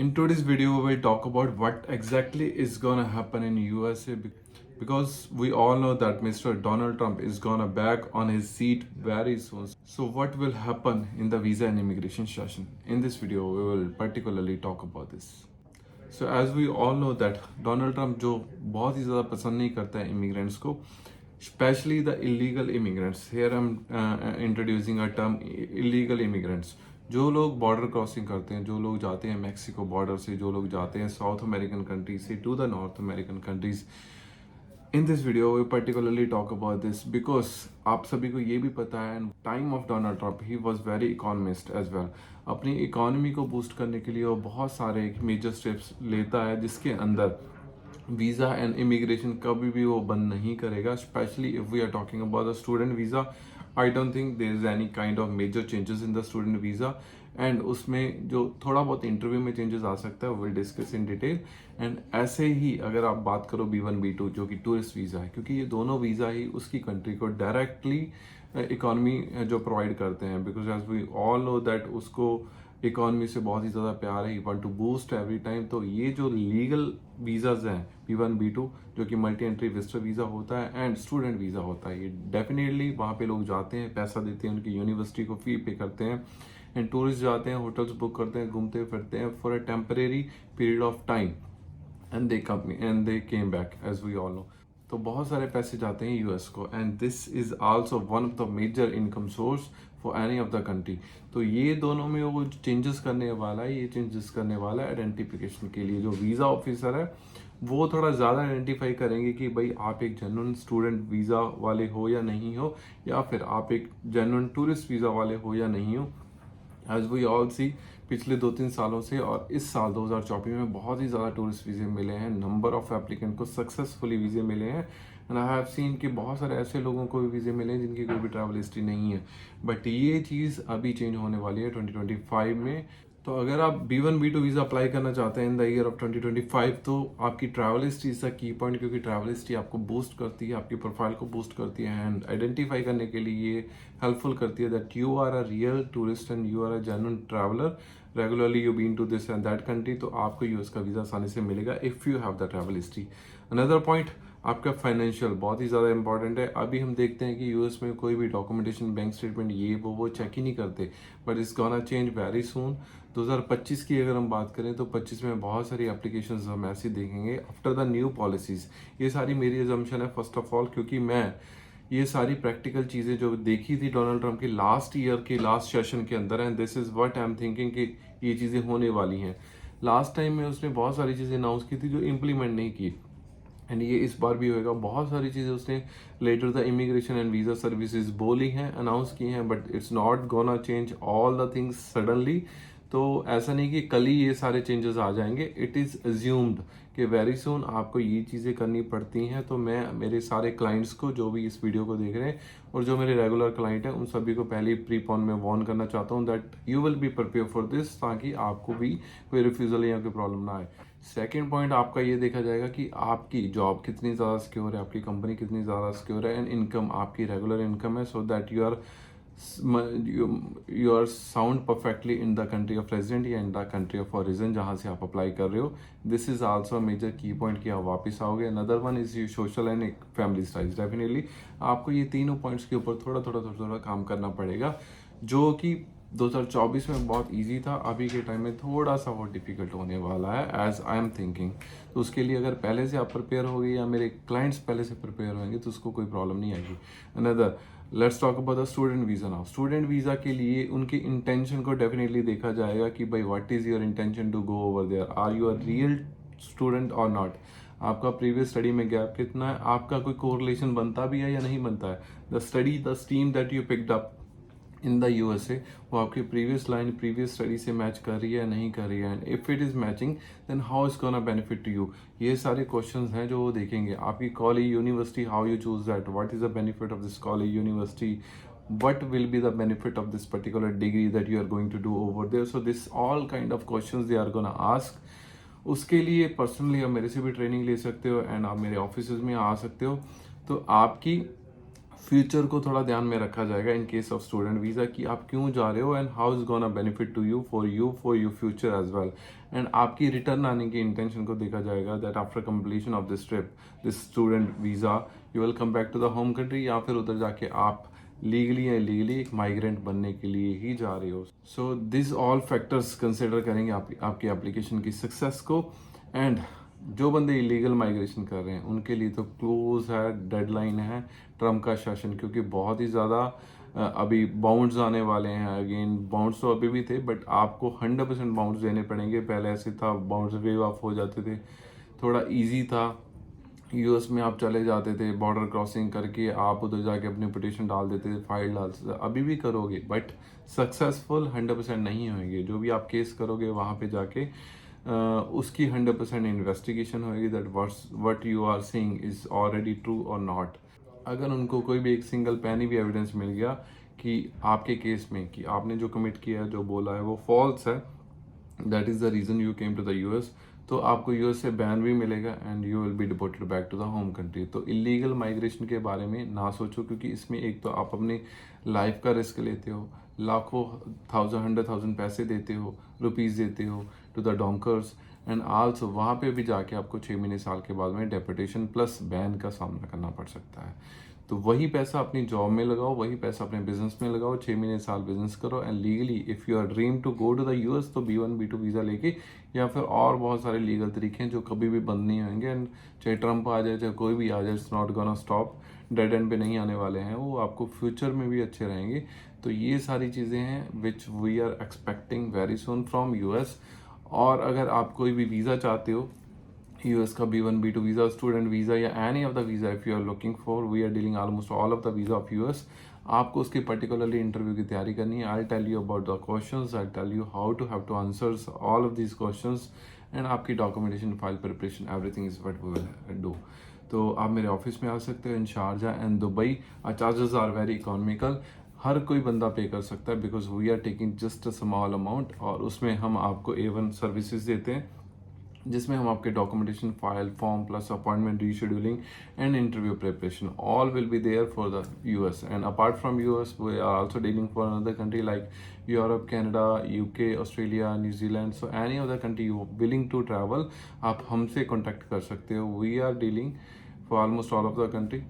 In today's video, we will talk about what exactly is gonna happen in USA because we all know that Mr. Donald Trump is gonna back on his seat very soon. So what will happen in the visa and immigration session? In this video, we will particularly talk about this. So as we all know that Donald Trump जो बहुत ही ज़्यादा पसंद नहीं करता है immigrants को, especially the illegal immigrants. Here I'm introducing a term illegal immigrants. जो लोग बॉर्डर क्रॉसिंग करते हैं, जो लोग जाते हैं मैक्सिको बॉर्डर से, जो लोग जाते हैं साउथ अमेरिकन कंट्रीज से to the North American countries. In this video we particularly talk about this because आप सभी को ये भी पता है टाइम ऑफ डोनाल्ड ट्रंप ही was very economist as well. अपनी इकोनॉमी को बूस्ट करने के लिए वो बहुत सारे मेजर स्टेप्स लेता है जिसके अंदर वीज़ा एंड इमिग्रेशन कभी भी वो बंद नहीं करेगा. Specially if we are talking about the student visa, I don't think there is any kind of major changes in the student visa. And उसमें जो थोड़ा बहुत इंटरव्यू में चेंजेस आ सकता है will discuss in detail. And ऐसे ही अगर आप बात करो B1 B2 जो कि टूरिस्ट वीज़ा है, क्योंकि ये दोनों वीज़ा ही उसकी कंट्री को डायरेक्टली इकोनॉमी जो प्रोवाइड करते हैं, because as we all know that उसको इकॉनमी से बहुत ही ज़्यादा प्यार है. He want to boost every time. तो ये जो लीगल वीज़ाज हैं B1 B2 जो कि मल्टी एंट्री विजिटर वीज़ा होता है एंड स्टूडेंट वीज़ा होता है, ये डेफिनेटली वहाँ पे लोग जाते हैं, पैसा देते हैं, उनकी यूनिवर्सिटी को फी पे करते हैं एंड टूरिस्ट जाते हैं, होटल्स बुक करते हैं, घूमते फिरते हैं for a temporary period of time and they came back as we all know. तो बहुत सारे पैसे जाते हैं यूएस को and this is also one of the major income source for any of the country. तो ये दोनों में वो चेंजेस करने वाला है, ये चेंजेस करने वाला है आइडेंटिफिकेशन के लिए. जो वीज़ा ऑफिसर है वो थोड़ा ज़्यादा आइडेंटिफाई करेंगे कि भाई आप एक जेन्युइन स्टूडेंट वीज़ा वाले हो या नहीं हो, या फिर आप एक जेन्युइन टूरिस्ट वीज़ा वाले हो या नहीं हो. एज वी ऑल सी पिछले 2-3 सालों से और इस साल 2024 में बहुत ही ज़्यादा टूरिस्ट वीज़े मिले हैं. नंबर ऑफ एप्लीकेंट को सक्सेसफुली वीज़े मिले हैं एंड आई हैव सीन कि बहुत सारे ऐसे लोगों को भी वीज़े मिले हैं जिनकी कोई भी ट्रैवल हिस्ट्री नहीं है. बट ये चीज़ अभी चेंज होने वाली है 2025 में. तो अगर आप B1 B2 वीज़ा अप्लाई करना चाहते हैं इन द ईयर ऑफ 2025 तो आपकी travel history is the key point, क्योंकि ट्रैवल हिस्ट्री आपको बूस्ट करती है, आपकी प्रोफाइल को बूस्ट करती है एंड आइडेंटिफाई करने के लिए ये हेल्पफुल करती है that you are a real tourist and you are a genuine traveller, regularly you been to this and that country. तो आपको यूएस का वीज़ा आसानी से मिलेगा if you have the travel history. Another point आपका financial बहुत ही ज़्यादा इंपॉर्टेंट है. अभी हम देखते हैं कि यूएस में कोई भी डॉक्यूमेंटेशन, बैंक स्टेटमेंट ये वो चेक ही नहीं करते, but it's gonna change very soon. 2025 की अगर हम बात करें तो 25 में बहुत सारी एप्लीकेशंस हम ऐसी देखेंगे आफ्टर द न्यू पॉलिसीज़. ये सारी मेरी एजम्पशन है फर्स्ट ऑफ ऑल, क्योंकि मैं ये सारी प्रैक्टिकल चीज़ें जो देखी थी डोनाल्ड ट्रंप की लास्ट ईयर के लास्ट सेशन के अंदर and this is what I am thinking कि ये चीज़ें होने वाली हैं. लास्ट टाइम में उसने बहुत सारी चीज़ें अनाउंस की थी जो इम्प्लीमेंट नहीं की एंड ये इस बार भी होएगा. बहुत सारी चीज़ें उसने later the immigration and visa services बोली हैं, अनाउंस की हैं, but it's not gonna change all the things suddenly. तो ऐसा नहीं कि कल ही ये सारे चेंजेस आ जाएंगे. इट इज़ अज्यूम्ड कि वेरी सून आपको ये चीज़ें करनी पड़ती हैं. तो मैं मेरे सारे क्लाइंट्स को जो भी इस वीडियो को देख रहे हैं और जो मेरे रेगुलर क्लाइंट हैं उन सभी को पहले प्री पॉन में वार्न करना चाहता हूँ that you will be prepare for this, ताकि आपको भी कोई रिफ्यूज़ल या कोई प्रॉब्लम ना आए. सेकेंड पॉइंट आपका ये देखा जाएगा कि आपकी जॉब कितनी ज़्यादा सिक्योर है, आपकी कंपनी कितनी ज़्यादा सिक्योर है एंड इनकम आपकी रेगुलर इनकम है, so that you are sound perfectly in the country of resident या in the country of origin जहाँ से आप अप्लाई कर रहे हो. This is also major key point कि आप वापस आओगे. Another one is you social and family styles. Definitely आपको ये तीनों पॉइंट्स के ऊपर थोड़ा थोड़ा थोड़ा थोड़ा काम करना पड़ेगा, जो कि 2024 में बहुत इजी था, अभी के टाइम में थोड़ा सा वो डिफिकल्ट होने वाला है एज आई एम थिंकिंग. तो उसके लिए अगर पहले से आप प्रिपेयर हो गए या मेरे क्लाइंट्स पहले से प्रिपेयर होंगे तो उसको कोई प्रॉब्लम नहीं आएगी. Another let's talk about the student visa now. Student visa के लिए उनके इंटेंशन को डेफिनेटली देखा जाएगा कि भाई what is your intention to go over there, are you a real student or not. आपका प्रीवियस स्टडी में गैप कितना है, आपका कोई कोरिलेशन बनता भी है या नहीं बनता है. The study the stream that you picked up in the USA वो आपकी प्रीवियस लाइन प्रीवियस स्टडी से मैच कर रही है या नहीं कर रही है. And if it is matching then how is gonna benefit to you. ये सारे क्वेश्चंस हैं जो वो देखेंगे. आपकी college university, how you choose that, what is the benefit of this college university, what will be the benefit of this particular degree that you are going to do over there. So this all kind of questions they are gonna ask. उसके लिए personally आप मेरे से भी training ले सकते हो and आप मेरे ऑफिस में आ सकते हो. तो आपकी फ्यूचर को थोड़ा ध्यान में रखा जाएगा in case of student visa कि आप क्यों जा रहे हो and how is gonna benefit to you for your future as well. And आपकी रिटर्न आने की इंटेंशन को देखा जाएगा that after completion of this trip this student visa you will come back to the home country, या फिर उधर जाके आप लीगली या इलीगली एक माइग्रेंट बनने के लिए ही जा रहे हो। So this all factors consider करेंगे आपकी एप्लीकेशन की सक्सेस को। एंड जो बंदे इलीगल माइग्रेशन कर रहे हैं उनके लिए तो क्लोज है, डेडलाइन है ट्रम्प का शासन, क्योंकि बहुत ही ज़्यादा अभी बाउंड्स आने वाले हैं। अगेन बाउंड्स तो अभी भी थे बट आपको 100% बाउंड्स देने पड़ेंगे। पहले ऐसे था बाउंड्स वेव ऑफ हो जाते थे, थोड़ा इजी था। यूएस में आप चले जाते थे, बॉर्डर क्रॉसिंग करके आप उधर जाके अपनी पिटीशन डाल देते थे, फाइल डालते थे। अभी भी करोगे बट सक्सेसफुल 100% नहीं होंगे। जो भी आप केस करोगे वहाँ पे जाके उसकी 100% इन्वेस्टिगेशन होगी that what you are saying is already true or not. अगर उनको कोई भी एक सिंगल पैनी भी एविडेंस मिल गया कि आपके केस में कि आपने जो कमिट किया है, जो बोला है वो फॉल्स है, that is the reason you came to the US, तो आपको यूएस से बैन भी मिलेगा and you will be deported back to the home country. तो इलीगल माइग्रेशन के बारे में ना सोचो, क्योंकि इसमें एक तो आप अपनी लाइफ का रिस्क लेते हो, लाखों 100,000 पैसे देते हो, रुपीज़ देते हो टू द डोंकर्स, एंड आल्सो वहाँ पे भी जाके आपको 6 महीने साल के बाद में डेपोटेशन प्लस बैन का सामना करना पड़ सकता है। तो वही पैसा अपनी जॉब में लगाओ, वही पैसा अपने बिजनेस में लगाओ, 6 महीने साल बिजनेस करो and legally if you are dream to go to the US तो B1 B2 वीज़ा लेके, या फिर और बहुत सारे लीगल तरीके हैं जो कभी भी बंद नहीं होंगे। एंड चाहे ट्रम्प आ जाए, चाहे कोई भी आ जाए, it's not gonna stop, dead and पे नहीं आने वाले हैं, वो आपको फ्यूचर में भी अच्छे रहेंगे। तो ये सारी चीज़ें हैं which we are expecting very soon from US. और अगर आप कोई भी वीज़ा चाहते हो, यूएस का B1 B2 visa, student visa या any of the visa if you are looking for, we are dealing almost all of the visa of US. आपको उसकी पर्टिकुलरली इंटरव्यू की तैयारी करनी है। I tell you about the questions, I tell you how to have to answers all of these questions, and आपकी documentation, file preparation, everything is what we will do. तो आप मेरे ऑफिस में आ सकते हो in Sharjah and Dubai. Charges are very economical, हर कोई बंदा पे कर सकता है because we are taking just a small amount, और उसमें हम आपको A1 सर्विसेज देते हैं जिसमें हम आपके documentation, file, form plus appointment rescheduling and interview preparation all will be there for the US. And apart from US we are also dealing for another country like Europe, Canada, UK, Australia, New Zealand. So any other country you willing to travel, आप हमसे contact कर सकते हो। We are dealing for almost all of the country.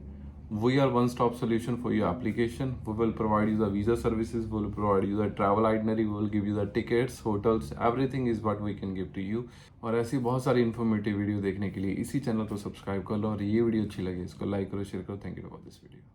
We are one-stop solution for your application. We will provide you the visa services, we will provide you the travel itinerary, we will give you the tickets, hotels, everything is what we can give to you. और ऐसी बहुत सारी informative video देखने के लिए इसी channel को subscribe कर लो, और ये वीडियो अच्छी लगे इसको लाइक करो, शेयर करो। Thank you for this video.